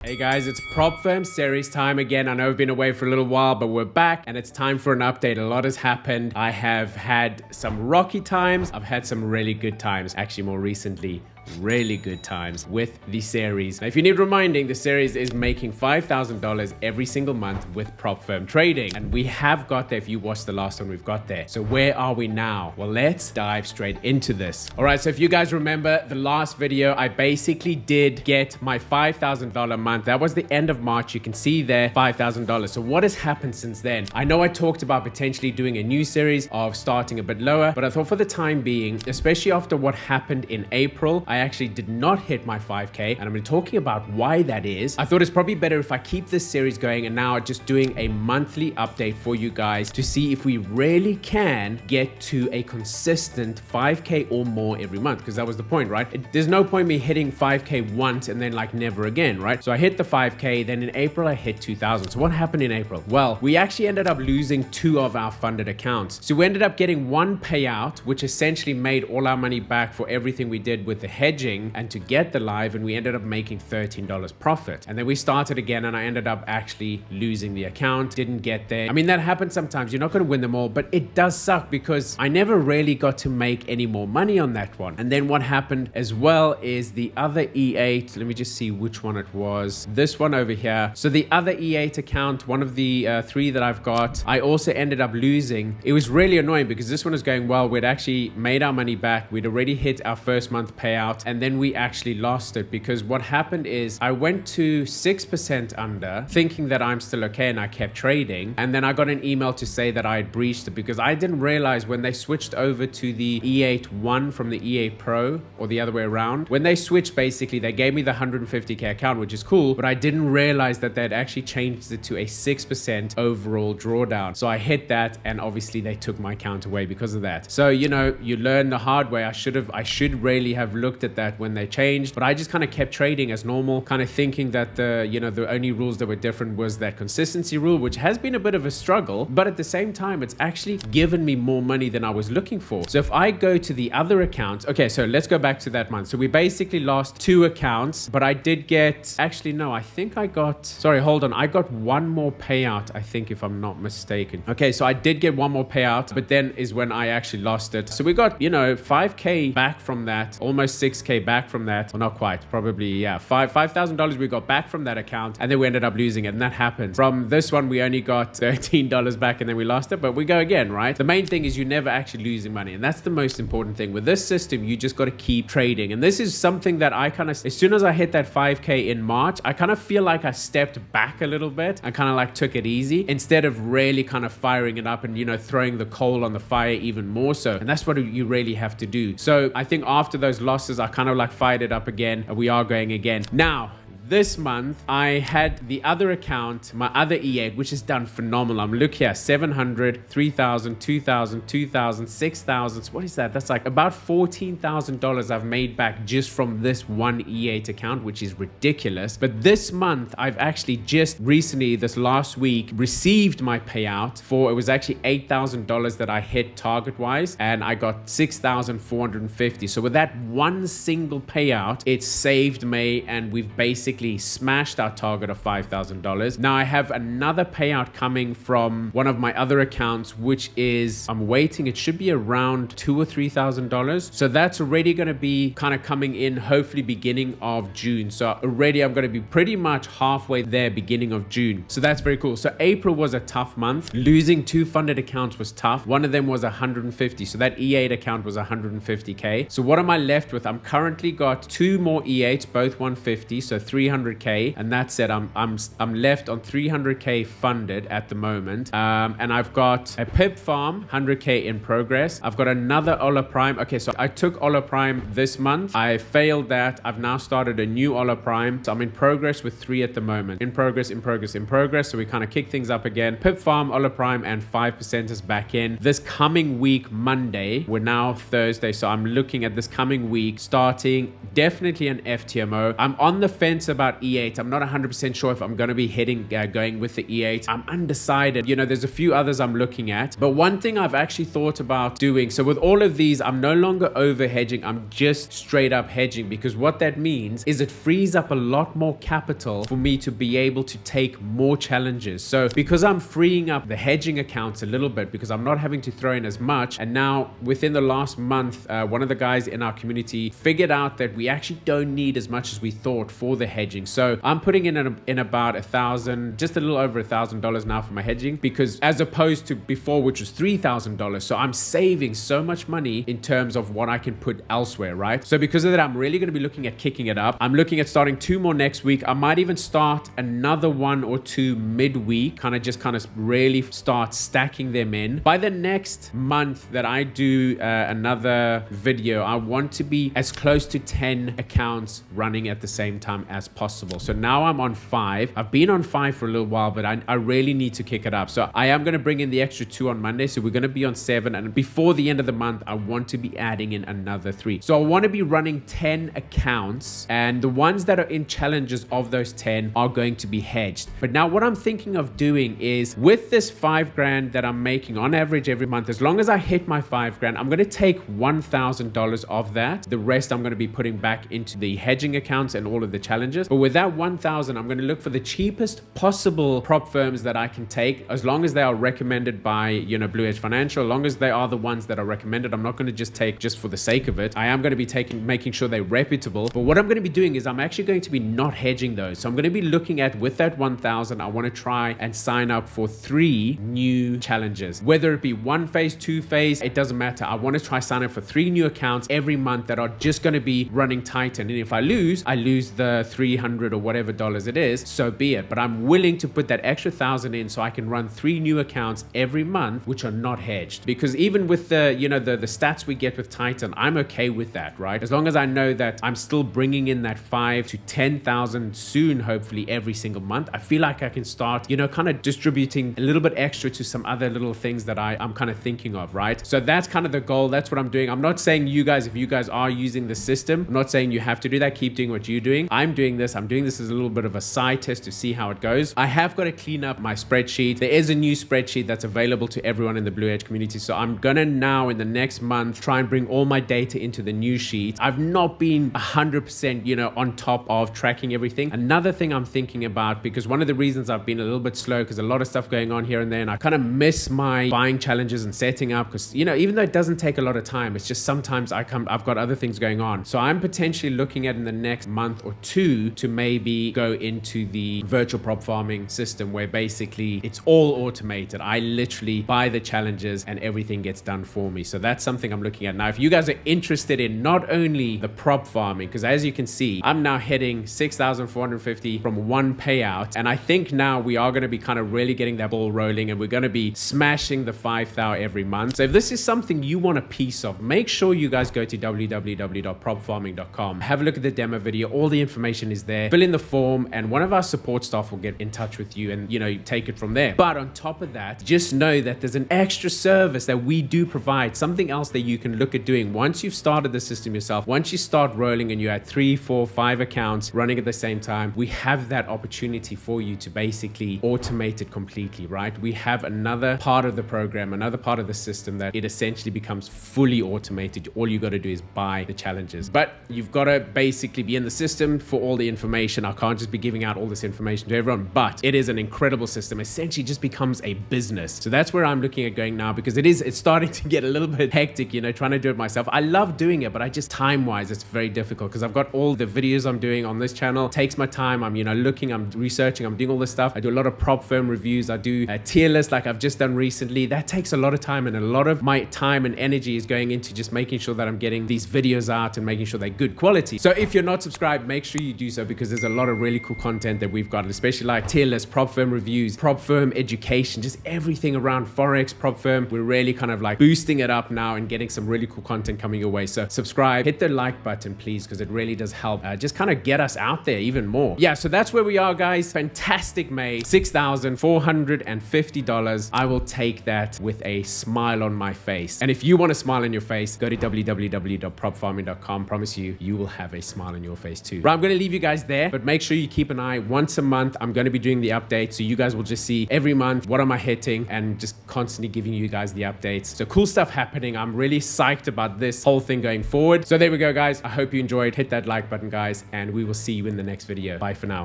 Hey guys, it's Prop Firm series time again. I know we've been away for a little while, but we're back and it's time for an update. A lot has happened. I have had some rocky times. I've had some really good times. Actually, more recently, really good times with the series. Now, if you need reminding, the series is making $5,000 every single month with Prop Firm trading. And we have got there. If you watched the last one, we've got there. So where are we now? Well, let's dive straight into this. All right, so if you guys remember the last video, I basically did get my $5,000 month. That was the end of March. You can see there, $5,000. So what has happened since then? I know I talked about potentially doing a new series of starting a bit lower, but I thought for the time being, especially after what happened in April, I actually did not hit my 5K, and I'm going to be talking about why that is. I thought it's probably better if I keep this series going and now just doing a monthly update for you guys to see if we really can get to a consistent 5K or more every month, because that was the point, right? There's no point me hitting 5K once and then like never again, right? So I hit the 5K, then in April I hit 2,000. So what happened in April? Well, we actually ended up losing 2 of our funded accounts. So we ended up getting 1 payout, which essentially made all our money back for everything we did with the hedging and to get the live, and we ended up making $13 profit. And then we started again and I ended up actually losing the account, didn't get there. I mean, that happens sometimes. You're not going to win them all, but it does suck because I never really got to make any more money on that one. And then what happened as well is the other E8, let me just see which one it was. This one over here. So the other E8 account, one of the 3 that I've got, I also ended up losing. It was really annoying because this one was going well. We'd actually made our money back. We'd already hit our first month payout, and then we actually lost it because what happened is I went to 6% under thinking that I'm still okay, and I kept trading. And then I got an email to say that I had breached it because I didn't realize when they switched over to the E8-1 from the E8 Pro, or the other way around. When they switched, basically, they gave me the 150K account, which is cool, but I didn't realize that they'd actually changed it to a 6% overall drawdown. So I hit that, and obviously they took my account away because of that. So, you know, you learn the hard way. I should really have looked at that when they changed, but I just kind of kept trading as normal, kind of thinking that the only rules that were different was that consistency rule, which has been a bit of a struggle, but at the same time, it's actually given me more money than I was looking for. So if I go to the other account, okay, so let's go back to that month. So we basically lost 2 accounts, but I did get, actually, no, I think I got, sorry, hold on. I got 1 more payout, I think, if I'm not mistaken. Okay, so I did get 1 more payout, but then is when I actually lost it. So we got, 5K back from that, almost 6K back from that. Well, not quite, probably, yeah, $5,000 we got back from that account, and then we ended up losing it, and that happened. From this one, we only got $13 back, and then we lost it, but we go again, right? The main thing is you never actually losing money, and that's the most important thing. With this system, you just got to keep trading, and this is something that I kind of, as soon as I hit that 5K in March, I kind of feel like I stepped back a little bit and kind of like took it easy instead of really kind of firing it up and, throwing the coal on the fire even more so. And that's what you really have to do. So I think after those losses, I kind of like fired it up again, and we are going again. Now, this month, I had the other account, my other E8, which has done phenomenal. Look here, 700, 3,000, 2,000, 2,000, 6,000. What is that? That's like about $14,000 I've made back just from this one E8 account, which is ridiculous. But this month, I've actually just recently, this last week, received my payout for, it was actually $8,000 that I hit target-wise, and I got 6,450. So with that one single payout, it saved me, and we've basically smashed our target of $5,000. Now I have another payout coming from one of my other accounts, which is, I'm waiting, it should be around $2,000 or $3,000. So that's already going to be kind of coming in, hopefully beginning of June. So already I'm going to be pretty much halfway there, beginning of June. So that's very cool. So April was a tough month. Losing 2 funded accounts was tough. One of them was 150. So that E8 account was 150K. So what am I left with? I'm currently got 2 more E8s, both 150. So 300K, and that's it. I'm left on 300K funded at the moment, and I've got a pip farm 100K in progress. I've got another Ola Prime. Okay, so I took Ola Prime this month. I failed that. I've now started a new Ola Prime, so I'm in progress with 3 at the moment. In progress. So we kind of kick things up again. Pip farm, Ola Prime, and 5% is back in this coming week. Monday, we're now Thursday, so I'm looking at this coming week starting definitely an FTMO. I'm on the fence about about E8. I'm not 100% sure if I'm going to be going with the E8. I'm undecided. You know, there's a few others I'm looking at. But one thing I've actually thought about doing, so with all of these, I'm no longer over hedging. I'm just straight up hedging, because what that means is it frees up a lot more capital for me to be able to take more challenges. So because I'm freeing up the hedging accounts a little bit, because I'm not having to throw in as much, and now within the last month, one of the guys in our community figured out that we actually don't need as much as we thought for the hedging. So I'm putting in about $1,000, just a little over $1,000 now for my hedging, because as opposed to before, which was $3,000. So I'm saving so much money in terms of what I can put elsewhere, right? So because of that, I'm really going to be looking at kicking it up. I'm looking at starting 2 more next week. I might even start another 1 or 2 midweek, kind of really start stacking them in. By the next month that I do another video, I want to be as close to 10 accounts running at the same time as possible. So now I'm on 5. I've been on 5 for a little while, but I really need to kick it up. So I am going to bring in the extra 2 on Monday. So we're going to be on 7. And before the end of the month, I want to be adding in another 3. So I want to be running 10 accounts, and the ones that are in challenges of those 10 are going to be hedged. But now what I'm thinking of doing is, with this $5,000 that I'm making on average every month, as long as I hit my $5,000, I'm going to take $1,000 of that. The rest I'm going to be putting back into the hedging accounts and all of the challenges. But with that $1,000, I'm going to look for the cheapest possible prop firms that I can take, as long as they are recommended by, you know, Blue Edge Financial, as long as they are the ones that are recommended. I'm not going to just take just for the sake of it. I am going to be making sure they're reputable. But what I'm going to be doing is I'm actually going to be not hedging those. So I'm going to be looking at, with that 1,000, I want to try and sign up for 3 new challenges, whether it be 1 phase, 2 phase, it doesn't matter. I want to try sign up for 3 new accounts every month that are just going to be running Titan. And if I lose the $300 or whatever dollars it is, so be it. But I'm willing to put that extra 1,000 in so I can run 3 new accounts every month, which are not hedged. Because even with the, you know, the stats we get with Titan, I'm okay with that, right? As long as I know that I'm still bringing in that 5 to 10,000 soon, hopefully every single month, I feel like I can start, you know, kind of distributing a little bit extra to some other little things that I'm kind of thinking of, right? So that's kind of the goal. That's what I'm doing. I'm not saying you guys, if you guys are using the system, I'm not saying you have to do that. Keep doing what you're doing. I'm doing this as a little bit of a side test to see how it goes. I have got to clean up my spreadsheet. There is a new spreadsheet that's available to everyone in the Blue Edge community. So I'm gonna now, in the next month, try and bring all my data into the new sheet. I've not been 100%, you know, on top of tracking everything. Another thing I'm thinking about, because one of the reasons I've been a little bit slow, because a lot of stuff going on here and there, and I kind of miss my buying challenges and setting up, because, you know, even though it doesn't take a lot of time, it's just sometimes I've got other things going on. So I'm potentially looking at, in the next month or 2, to maybe go into the virtual prop farming system, where basically it's all automated. I literally buy the challenges and everything gets done for me. So that's something I'm looking at. Now, if you guys are interested in not only the prop farming, because as you can see, I'm now hitting 6,450 from 1 payout. And I think now we are going to be kind of really getting that ball rolling, and we're going to be smashing the 5,000 every month. So if this is something you want a piece of, make sure you guys go to www.propfarming.com. Have a look at the demo video. All the information is there. Fill in the form, and one of our support staff will get in touch with you and, you know, take it from there. But on top of that, just know that there's an extra service that we do provide, something else that you can look at doing once you've started the system yourself. Once you start rolling and you had 3, 4, 5 accounts running at the same time, we have that opportunity for you to basically automate it completely, right? We have another part of the program, another part of the system, that it essentially becomes fully automated. All you got to do is buy the challenges, but you've got to basically be in the system for all the information. I can't just be giving out all this information to everyone, but it is an incredible system. Essentially just becomes a business. So that's where I'm looking at going now, because it's starting to get a little bit hectic, you know, trying to do it myself. I love doing it, but I just, time wise, it's very difficult, because I've got all the videos I'm doing on this channel. It takes my time. I'm, you know, looking, I'm researching, I'm doing all this stuff. I do a lot of prop firm reviews. I do a tier list like I've just done recently. That takes a lot of time, and a lot of my time and energy is going into just making sure that I'm getting these videos out and making sure they're good quality. So if you're not subscribed, make sure you do so, because there's a lot of really cool content that we've got, especially like tier list, prop firm reviews, prop firm education, just everything around Forex, prop firm. We're really kind of like boosting it up now and getting some really cool content coming your way. So subscribe, hit the like button, please, because it really does help just kind of get us out there even more. Yeah, so that's where we are, guys. Fantastic May, $6,450. I will take that with a smile on my face. And if you want a smile on your face, go to www.propfarming.com. Promise you, you will have a smile on your face too. Right, I'm going to leave you guys there, but make sure you keep an eye. Once a month, I'm going to be doing the updates. So you guys will just see every month, what am I hitting, and just constantly giving you guys the updates. So cool stuff happening. I'm really psyched about this whole thing going forward. So there we go, guys. I hope you enjoyed. Hit that like button, guys, and we will see you in the next video. Bye for now.